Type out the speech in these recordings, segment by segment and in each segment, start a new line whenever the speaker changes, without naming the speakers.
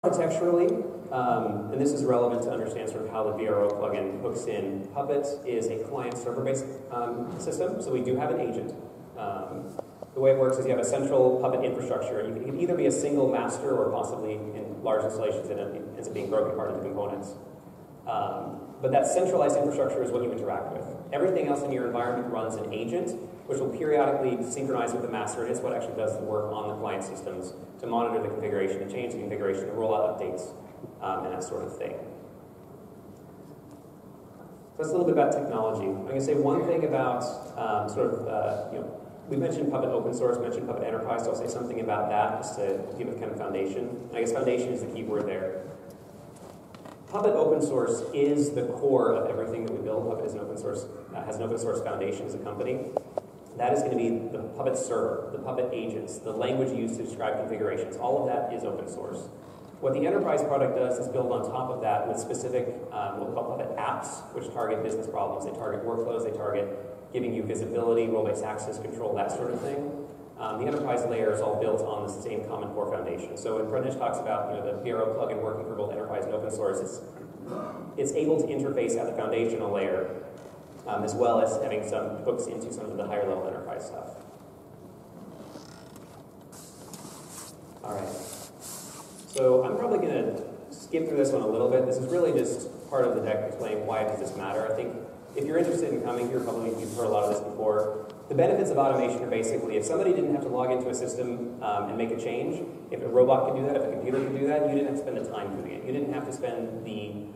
Architecturally, and this is relevant to understand sort of how the VRO plugin hooks in, Puppet is a client-server-based system, so we do have an agent. The way it works is you have a central Puppet infrastructure. You can either be a single master or possibly in large installations it ends up being broken apart into components. But that centralized infrastructure is what you interact with. Everything else in your environment runs an agent, which will periodically synchronize with the master, and it's what actually does the work on the client systems to monitor the configuration, to change the configuration, to roll out updates, and that sort of thing. So that's a little bit about technology. I'm going to say one thing about we mentioned Puppet open source, mentioned Puppet enterprise, so I'll say something about that just to give it kind of foundation. And I guess foundation is the key word there. Puppet open source is the core of everything that we build. Puppet is an open source, has an open source foundation as a company. That is going to be the Puppet server, the Puppet agents, the language used to describe configurations. All of that is open source. What the enterprise product does is build on top of that with specific, what we call Puppet apps, which target business problems. They target workflows, they target giving you visibility, role-based access control, that sort of thing. The enterprise layer is all built on the same common core foundation. So when Pradesh talks about the VRO plugin working for both enterprise and open source, it's able to interface at the foundational layer, as well as having some hooks into some of the higher level enterprise stuff. All right. So I'm probably going to skip through this one a little bit. This is really just part of the deck explaining why does this matter. I think if you're interested in coming here, probably you've heard a lot of this before. The benefits of automation are basically if somebody didn't have to log into a system and make a change, if a robot could do that, if a computer could do that, you didn't have to spend the time doing it. You didn't have to spend the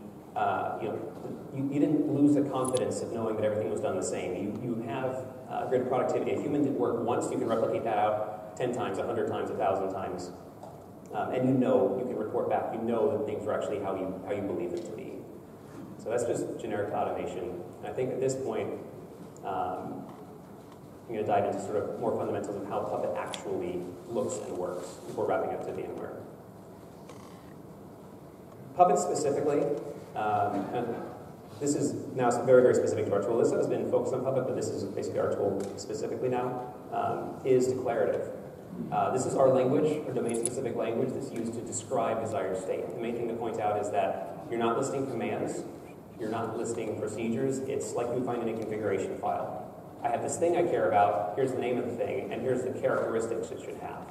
you didn't lose the confidence of knowing that everything was done the same. You have great productivity. A human did work once, you can replicate that out 10 times, 100 times, 1,000 times. And you can report back. You know that things are actually how you believe them to be. So that's just generic automation. And I think at this point, I'm going to dive into sort of more fundamentals of how Puppet actually looks and works before wrapping up to VMware. Puppet specifically, and this is now very, very specific to our tool. This has been focused on Puppet, but this is basically our tool specifically now, is declarative. This is our language, our domain-specific language that's used to describe desired state. The main thing to point out is that you're not listing commands, you're not listing procedures. It's like you find in a configuration file. I have this thing I care about, here's the name of the thing, and here's the characteristics it should have.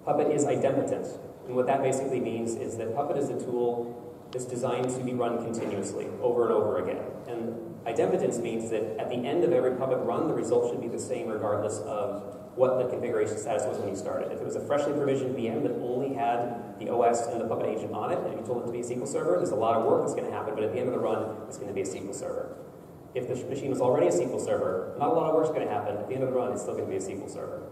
Puppet is idempotent, and what that basically means is that Puppet is a tool that's designed to be run continuously, over and over again. And idempotence means that at the end of every Puppet run, the result should be the same regardless of what the configuration status was when you started. If it was a freshly provisioned VM that only had the OS and the Puppet agent on it, and you told it to be a SQL server, there's a lot of work that's going to happen, but at the end of the run, it's going to be a SQL server. If the machine was already a SQL server, not a lot of work's going to happen. At the end of the run, it's still going to be a SQL server.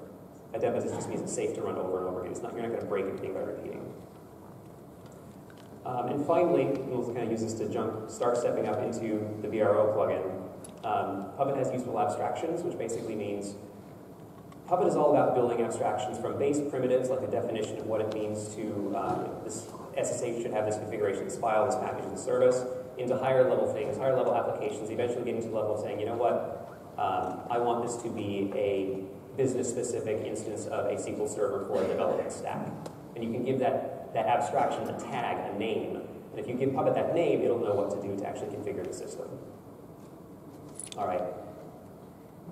Idempotence just means it's safe to run over and over again. You're not going to break anything by repeating. And finally, we'll kind of use this to start stepping up into the VRO plugin. Puppet has useful abstractions, which basically means Puppet is all about building abstractions from base primitives, like the definition of what it means to this SSH should have this configuration, this file, this package, this service, into higher level things, higher level applications, eventually getting to the level of saying, you know what, I want this to be a business-specific instance of a SQL server for a development stack. And you can give that abstraction a tag, a name. And if you give Puppet that name, it'll know what to do to actually configure the system. All right.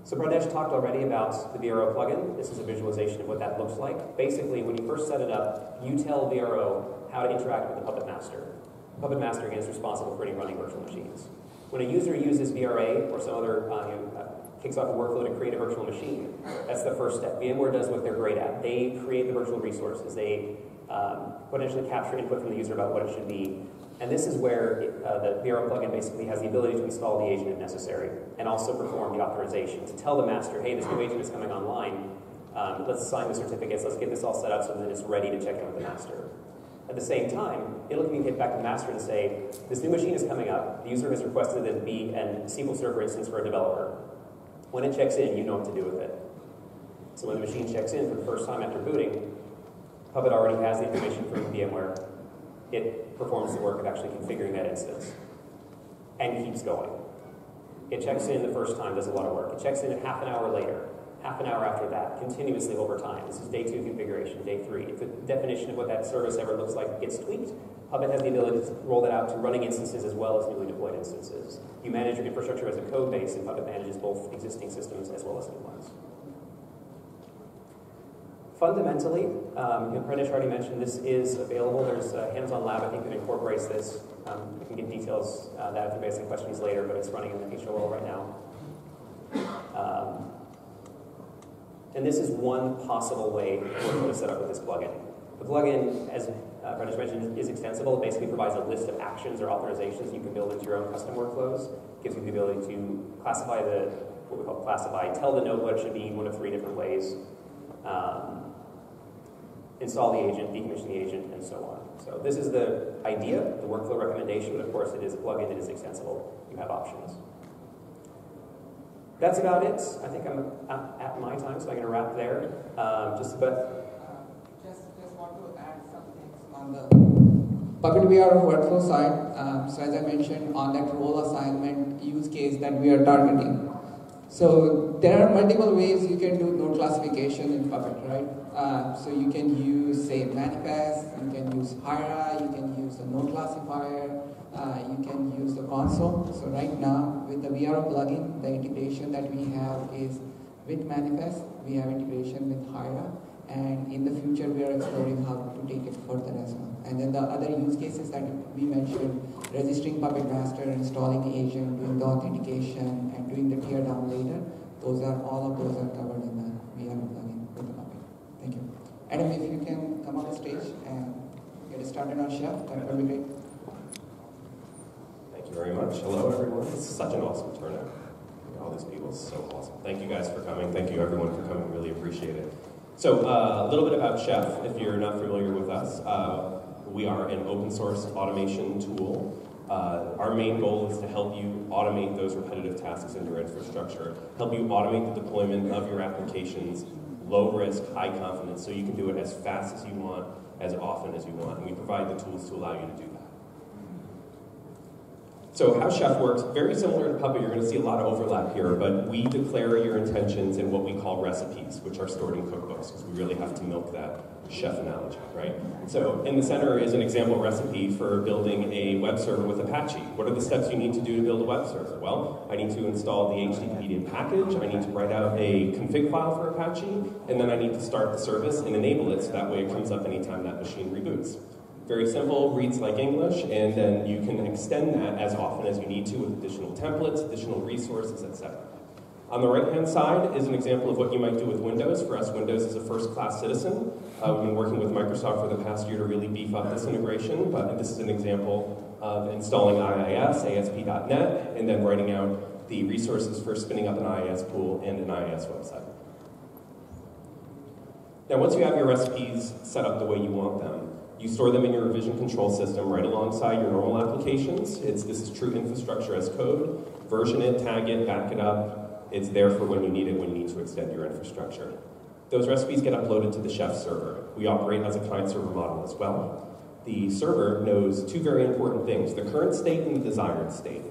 So Pradesh talked already about the VRO plugin. This is a visualization of what that looks like. Basically, when you first set it up, you tell VRO how to interact with the Puppet master. The Puppet master, again, is responsible for any running virtual machines. When a user uses VRA or some other, kicks off a workflow to create a virtual machine, that's the first step. VMware does what they're great at. They create the virtual resources. They potentially capture input from the user about what it should be. And this is where the VRO plugin basically has the ability to install the agent if necessary, and also perform the authorization to tell the master, hey, this new agent is coming online. Let's assign the certificates. Let's get this all set up so that it's ready to check in with the master. At the same time, it'll communicate back to the master to say, this new machine is coming up. The user has requested that it be a SQL Server instance for a developer. When it checks in, you know what to do with it. So when the machine checks in for the first time after booting, Puppet already has the information from VMware. It performs the work of actually configuring that instance and keeps going. It checks in the first time, does a lot of work. It checks in half an hour later. half an hour after that, continuously over time. This is day 2 configuration, day 3. If the definition of what that service ever looks like gets tweaked, Puppet has the ability to roll that out to running instances as well as newly deployed instances. You manage your infrastructure as a code base, and Puppet manages both existing systems as well as new ones. Fundamentally, Pranish already mentioned this is available. There's a hands-on lab, I think, that incorporates this. We can get details that if anybody has any questions later, but it's running in the HOL right now. And this is one possible way to set up with this plugin. The plugin, as Pranish mentioned, is extensible. It basically provides a list of actions or authorizations you can build into your own custom workflows. It gives you the ability to classify what we call classify, tell the node what it should be one of 3 different ways. Install the agent, decommission the agent, and so on. So this is the idea, the workflow recommendation, but of course it is a plugin, it is extensible. You have options. That's about it. I think I'm at my time, so I'm going to wrap there.
Just want to add some things on the Puppet VRO workflow side. So as I mentioned, on that role assignment use case that we are targeting. So there are multiple ways you can do node classification in Puppet, right? So you can use, say, manifest, you can use Hira, you can use the node classifier, you can use the console. So right now, with the VRO plugin, the integration that we have is with manifest, we have integration with Hira, and in the future we are exploring how to take it further as well. And then the other use cases that we mentioned, registering Puppet Master, installing the agent, doing the authentication, and doing the teardown later, all of those are covered in the VRO plugin with the Puppet. Thank you. Adam, if you can come on the stage and get started on Chef, that would be great.
Thank you very much. Hello, everyone. It's such an awesome turnout. All these people is so awesome. Thank you guys for coming. Thank you, everyone, for coming. Really appreciate it. So a little bit about Chef, if you're not familiar with us. We are an open source automation tool. Our main goal is to help you automate those repetitive tasks in your infrastructure, help you automate the deployment of your applications, low risk, high confidence, so you can do it as fast as you want, as often as you want, and we provide the tools to allow you to do that. So how Chef works, very similar to Puppet, you're going to see a lot of overlap here, but we declare your intentions in what we call recipes, which are stored in cookbooks, because we really have to milk that chef analogy, right? So in the center is an example recipe for building a web server with Apache. What are the steps you need to do to build a web server? Well, I need to install the HTTP package, I need to write out a config file for Apache, and then I need to start the service and enable it so that way it comes up anytime that machine reboots. Very simple, reads like English, and then you can extend that as often as you need to with additional templates, additional resources, etc. On the right-hand side is an example of what you might do with Windows. For us, Windows is a first-class citizen. We've been working with Microsoft for the past year to really beef up this integration, but this is an example of installing IIS, ASP.NET, and then writing out the resources for spinning up an IIS pool and an IIS website. Now, once you have your recipes set up the way you want them, you store them in your revision control system right alongside your normal applications. This is true infrastructure as code. Version it, tag it, back it up. It's there for when you need it, when you need to extend your infrastructure. Those recipes get uploaded to the Chef server. We operate as a client-server model as well. The server knows 2 very important things, the current state and the desired state.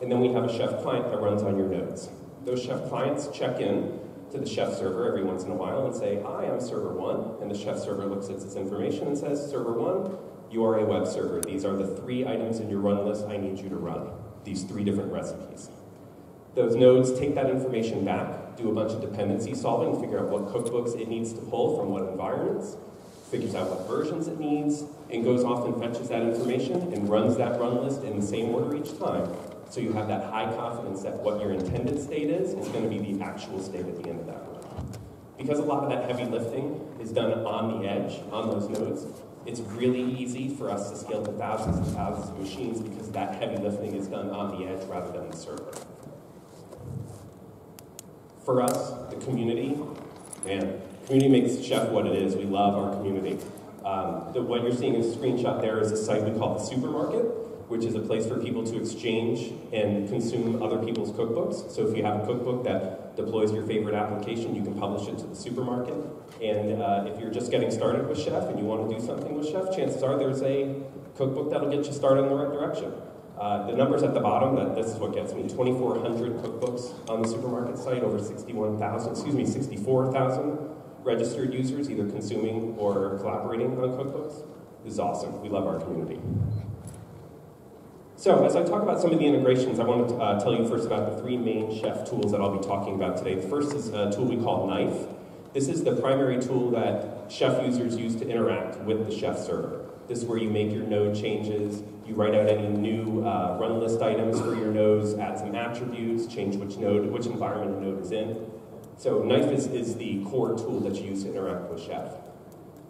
And then we have a Chef client that runs on your nodes. Those Chef clients check in to the Chef server every once in a while and say, hi, I'm server 1, and the Chef server looks at its information and says, server 1, you are a web server. These are the 3 items in your run list I need you to run, these 3 different recipes. Those nodes take that information back, do a bunch of dependency solving, figure out what cookbooks it needs to pull from what environments, figures out what versions it needs, and goes off and fetches that information and runs that run list in the same order each time. So you have that high confidence that what your intended state is going to be the actual state at the end of that run. Because a lot of that heavy lifting is done on the edge, on those nodes, it's really easy for us to scale to thousands and thousands of machines because that heavy lifting is done on the edge rather than the server. For us, the community, man, the community makes Chef what it is. We love our community. What you're seeing is a screenshot there is a site we call the Supermarket, which is a place for people to exchange and consume other people's cookbooks. So if you have a cookbook that deploys your favorite application, you can publish it to the Supermarket. And if you're just getting started with Chef and you want to do something with Chef, chances are there's a cookbook that'll get you started in the right direction. The numbers at the bottom, this is what gets me. 2,400 cookbooks on the supermarket site, over 64,000 registered users, either consuming or collaborating on cookbooks. This is awesome. We love our community. So, as I talk about some of the integrations, I want to tell you first about the three main Chef tools that I'll be talking about today. The first is a tool we call Knife. This is the primary tool that Chef users use to interact with the Chef server. This is where you make your node changes, you write out any new run list items for your nodes, add some attributes, change which environment a node is in. So Knife is the core tool that you use to interact with Chef.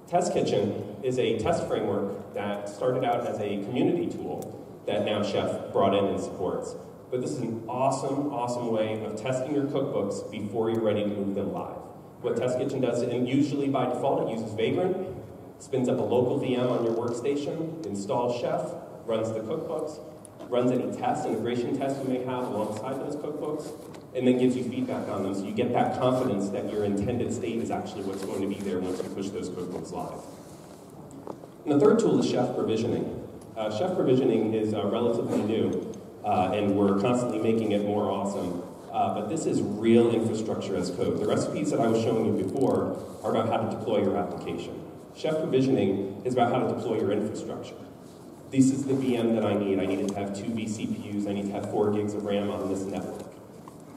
Test Kitchen is a test framework that started out as a community tool that now Chef brought in and supports. But this is an awesome, awesome way of testing your cookbooks before you're ready to move them live. What Test Kitchen does, and usually by default it uses Vagrant, spins up a local VM on your workstation, installs Chef, runs the cookbooks, runs any tests, integration tests you may have alongside those cookbooks, and then gives you feedback on them so you get that confidence that your intended state is actually what's going to be there once you push those cookbooks live. And the third tool is Chef Provisioning. Chef Provisioning is relatively new, and we're constantly making it more awesome. But this is real infrastructure as code. The recipes that I was showing you before are about how to deploy your application. Chef Provisioning is about how to deploy your infrastructure. This is the VM that I need. I need to have 2 vCPUs. I need to have 4 gigs of RAM on this network.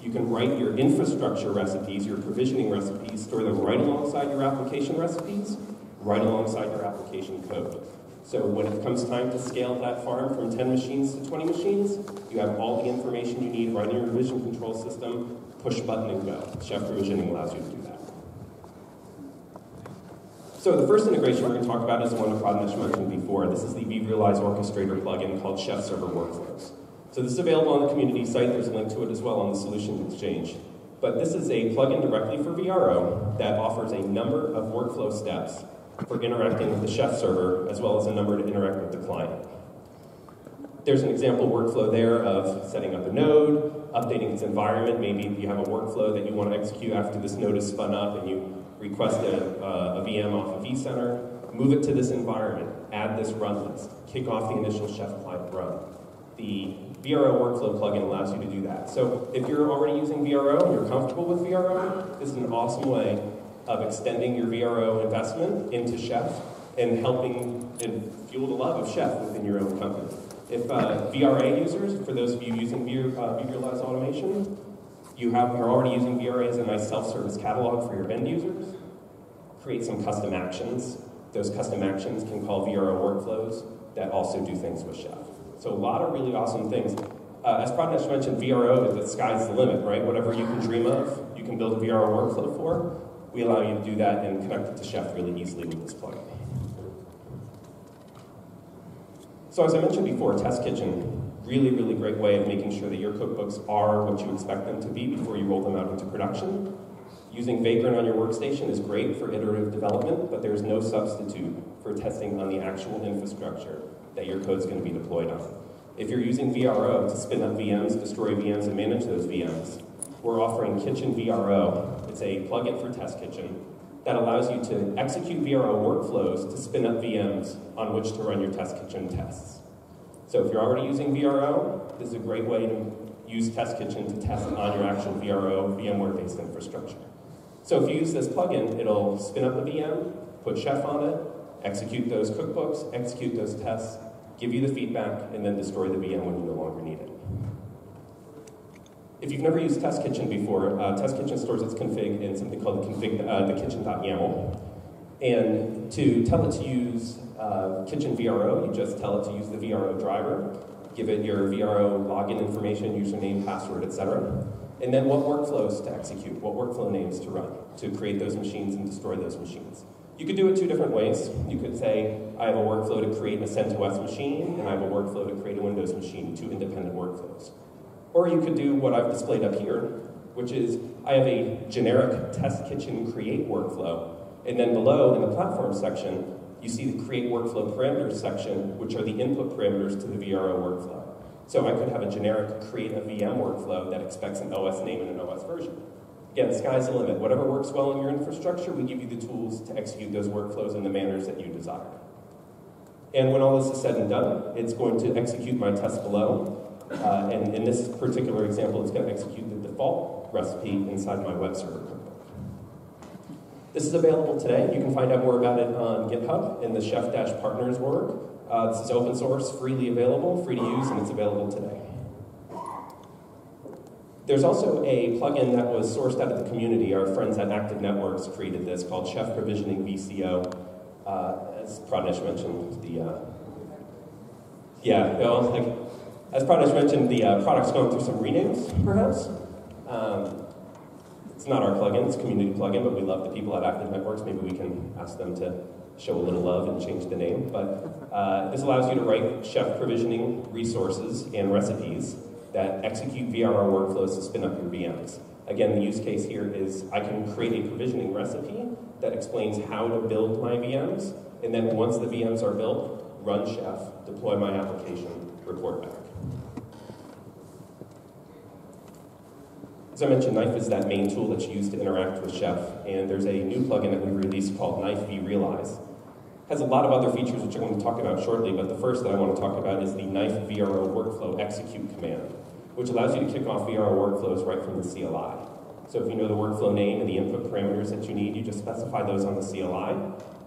You can write your infrastructure recipes, your provisioning recipes, store them right alongside your application recipes, right alongside your application code. So when it comes time to scale that farm from 10 machines to 20 machines, you have all the information you need right in your revision control system, push button and go. Chef Provisioning allows you to do that. So the first integration we're going to talk about is the one that Pradnesh mentioned before. This is the vRealize Orchestrator plugin called Chef Server Workflows. So this is available on the community site. There's a link to it as well on the Solutions Exchange. But this is a plugin directly for VRO that offers a number of workflow steps for interacting with the Chef server, as well as a number to interact with the client. There's an example workflow there of setting up a node, updating its environment. Maybe you have a workflow that you want to execute after this node is spun up and you request a VM off of vCenter, move it to this environment, add this run list, kick off the initial Chef client run. The VRO workflow plugin allows you to do that. So if you're already using VRO and you're comfortable with VRO, this is an awesome way of extending your VRO investment into Chef and helping and fuel the love of Chef within your own company. If VRA users, for those of you using vRealize Automation, you're already using VRA as a nice self-service catalog for your end users. Create some custom actions. Those custom actions can call VRO workflows that also do things with Chef. So a lot of really awesome things. As Pradnesh mentioned, VRO, the sky's the limit, right? Whatever you can dream of, you can build a VRO workflow for. We allow you to do that and connect it to Chef really easily with this plugin. So as I mentioned before, Test Kitchen, really, really great way of making sure that your cookbooks are what you expect them to be before you roll them out into production. Using Vagrant on your workstation is great for iterative development, but there's no substitute for testing on the actual infrastructure that your code's going to be deployed on. If you're using VRO to spin up VMs, destroy VMs, and manage those VMs, we're offering Kitchen VRO. It's a plugin for Test Kitchen that allows you to execute VRO workflows to spin up VMs on which to run your Test Kitchen tests. So if you're already using VRO, this is a great way to use Test Kitchen to test on your actual VRO VMware-based infrastructure. So if you use this plugin, it'll spin up a VM, put Chef on it, execute those cookbooks, execute those tests, give you the feedback, and then destroy the VM when you no longer need it. If you've never used Test Kitchen before, Test Kitchen stores its config in something called the kitchen.yaml. And to tell it to use Kitchen VRO, you just tell it to use the VRO driver, give it your VRO login information, username, password, etc. And then what workflows to execute, what workflow names to run to create those machines and destroy those machines. You could do it 2 different ways. You could say, I have a workflow to create a CentOS machine, and I have a workflow to create a Windows machine, 2 independent workflows. Or you could do what I've displayed up here, which is I have a generic Test Kitchen create workflow, and then below in the platform section, you see the create workflow parameters section, which are the input parameters to the VRO workflow. So I could have a generic create a VM workflow that expects an OS name and an OS version. Again, sky's the limit. Whatever works well in your infrastructure, we give you the tools to execute those workflows in the manners that you desire. And when all this is said and done, it's going to execute my test below. And in this particular example, it's going to execute the default recipe inside my web server cookbook. This is available today. You can find out more about it on GitHub in the Chef-Partners org. This is open source, freely available, free to use, and it's available today. There's also a plugin that was sourced out of the community. Our friends at Active Networks created this called Chef Provisioning VCO. As Pradesh mentioned, as Pradesh mentioned, the product's going through some renames, perhaps. It's not our plugin, it's a community plugin, but we love the people at Active Networks. Maybe we can ask them to show a little love and change the name. But this allows you to write chef provisioning resources and recipes that execute VRO workflows to spin up your VMs. Again, the use case here is I can create a provisioning recipe that explains how to build my VMs, and then once the VMs are built, run Chef, deploy my application, report back. As I mentioned, Knife is that main tool that's used to interact with Chef, and there's a new plugin that we released called Knife vRealize. It has a lot of other features which I'm going to talk about shortly, but the first that I want to talk about is the Knife VRO workflow execute command, which allows you to kick off VRO workflows right from the CLI. So if you know the workflow name and the input parameters that you need, you just specify those on the CLI.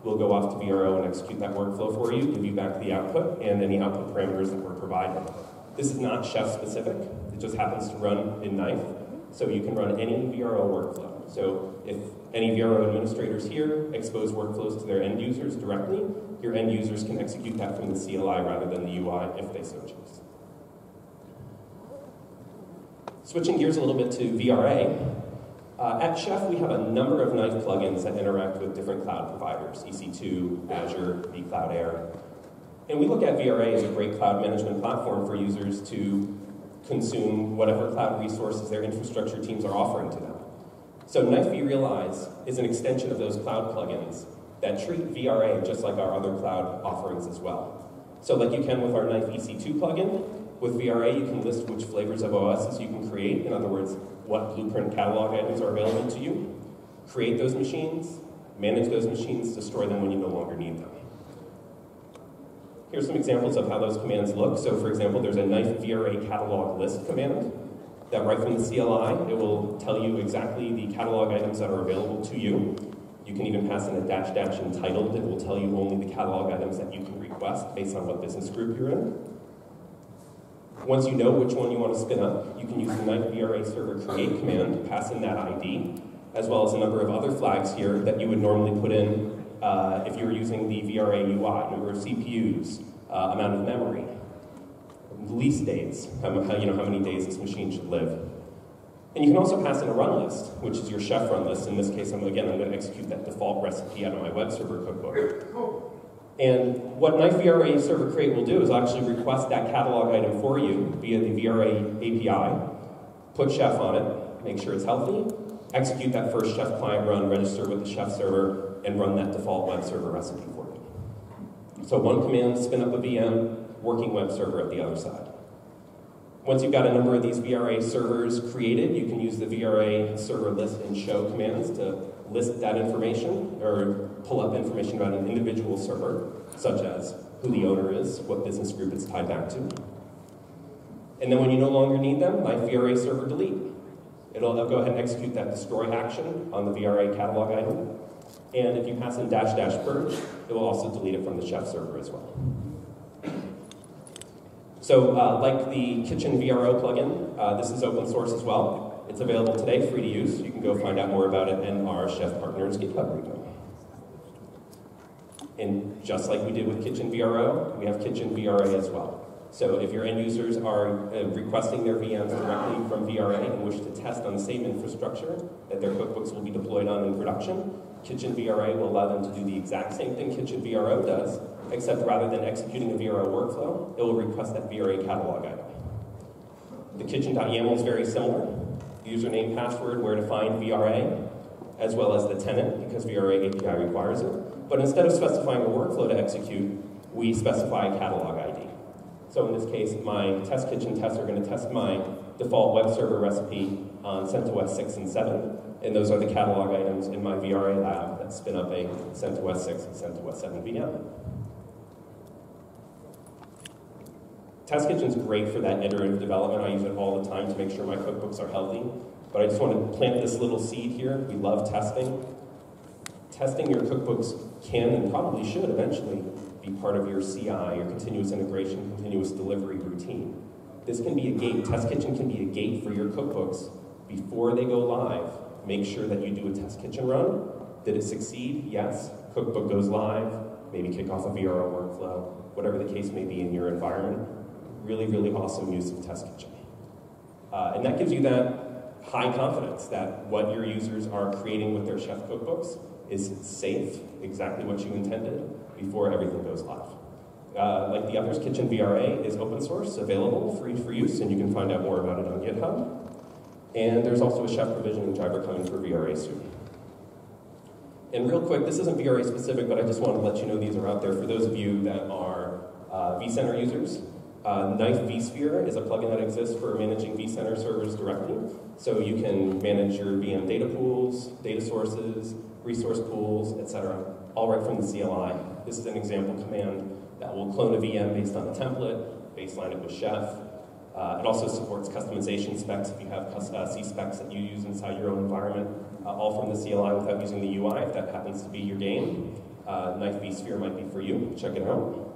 We'll go off to VRO and execute that workflow for you, give you back the output and any output parameters that were provided. This is not Chef specific. It just happens to run in Knife. So you can run any VRO workflow. So if any VRO administrators here expose workflows to their end users directly, your end users can execute that from the CLI rather than the UI if they so choose. Switching gears a little bit to VRA, at Chef we have a number of Knife plugins that interact with different cloud providers, EC2, Azure, vCloud Air. And we look at VRA as a great cloud management platform for users to consume whatever cloud resources their infrastructure teams are offering to them. So Knife vRealize is an extension of those cloud plugins that treat VRA just like our other cloud offerings as well. So like you can with our Knife EC2 plugin, with VRA you can list which flavors of OSs you can create, in other words, what blueprint catalog items are available to you, create those machines, manage those machines, destroy them when you no longer need them. Here's some examples of how those commands look. So for example, there's a Knife VRA catalog list command that right from the CLI, it will tell you exactly the catalog items that are available to you. You can even pass in a -- entitled. It will tell you only the catalog items that you can request based on what business group you're in. Once you know which one you want to spin up, you can use the Knife VRA server create command to pass in that ID, as well as a number of other flags here that you would normally put in if you were using the VRA UI, number of CPUs, amount of memory, release dates, how many days this machine should live. And you can also pass in a run list, which is your Chef run list. In this case, I'm going to execute that default recipe out of my web server cookbook. And what Knife VRA server create will do is actually request that catalog item for you via the VRA API, put Chef on it, make sure it's healthy, execute that first Chef client run, register with the Chef server, and run that default web server recipe for you. So one command, spin up a VM, working web server at the other side. Once you've got a number of these VRA servers created, you can use the VRA server list and show commands to list that information or pull up information about an individual server, such as who the owner is, what business group it's tied back to. And then when you no longer need them, Knife VRA server delete. It'll go ahead and execute that destroy action on the VRA catalog item. And if you pass in -- purge, it will also delete it from the Chef server as well. So like the Kitchen VRO plugin, this is open source as well. It's available today, free to use. You can go find out more about it in our Chef Partners GitHub repo. And just like we did with Kitchen VRO, we have Kitchen VRA as well. So if your end users are requesting their VMs directly from VRA and wish to test on the same infrastructure that their cookbooks will be deployed on in production, Kitchen VRA will allow them to do the exact same thing Kitchen VRO does, except rather than executing a VRO workflow, it will request that VRA catalog item. The kitchen.yaml is very similar. Username, password, where to find VRA, as well as the tenant, because VRA API requires it. But instead of specifying a workflow to execute, we specify a catalog ID. So in this case, my test kitchen tests are going to test my default web server recipe on CentOS 6 and 7, and those are the catalog items in my VRA lab that spin up a CentOS 6 and CentOS 7 VM. Test Kitchen's great for that iterative development. I use it all the time to make sure my cookbooks are healthy. But I just want to plant this little seed here. We love testing. Testing your cookbooks can and probably should eventually be part of your CI, your continuous integration, continuous delivery routine. This can be a gate. Test Kitchen can be a gate for your cookbooks. Before they go live, make sure that you do a Test Kitchen run. Did it succeed? Yes. Cookbook goes live. Maybe kick off a VRO workflow, whatever the case may be in your environment. Really, really awesome use of Test Kitchen. And that gives you that high confidence that what your users are creating with their chef cookbooks is safe, exactly what you intended, before everything goes live. Like the others, Kitchen VRA is open source, available, free for use, and you can find out more about it on GitHub. And there's also a chef provisioning driver coming for VRA soon. And real quick, this isn't VRA specific, but I just want to let you know these are out there for those of you that are vCenter users. Knife vSphere is a plugin that exists for managing vCenter servers directly. So you can manage your VM data pools, data sources, resource pools, etc., all right from the CLI. This is an example command that will clone a VM based on a template, baseline it with Chef. It also supports customization specs if you have C specs that you use inside your own environment, all from the CLI without using the UI, if that happens to be your game. Knife vSphere might be for you. Check it out.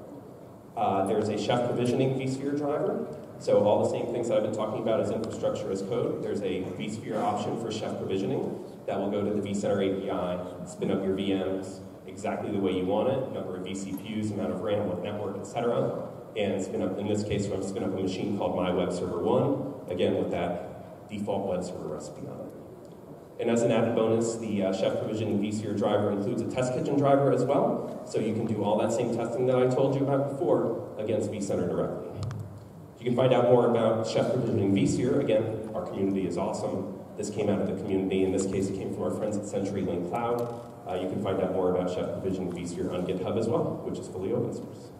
There's a Chef provisioning vSphere driver. So all the same things that I've been talking about as infrastructure as code, there's a vSphere option for Chef provisioning that will go to the vCenter API, spin up your VMs exactly the way you want it, number of vCPUs, amount of RAM, what network, etc. And spin up, in this case, I'm going to spin up a machine called My Web Server 1, again with that default web server recipe on it. And as an added bonus, the Chef provisioning vSphere driver includes a Test Kitchen driver as well, so you can do all that same testing that I told you about before against vCenter directly. You can find out more about Chef provisioning vSphere. Again, our community is awesome. This came out of the community. In this case, it came from our friends at CenturyLink Cloud. You can find out more about Chef provisioning vSphere on GitHub as well, which is fully open source.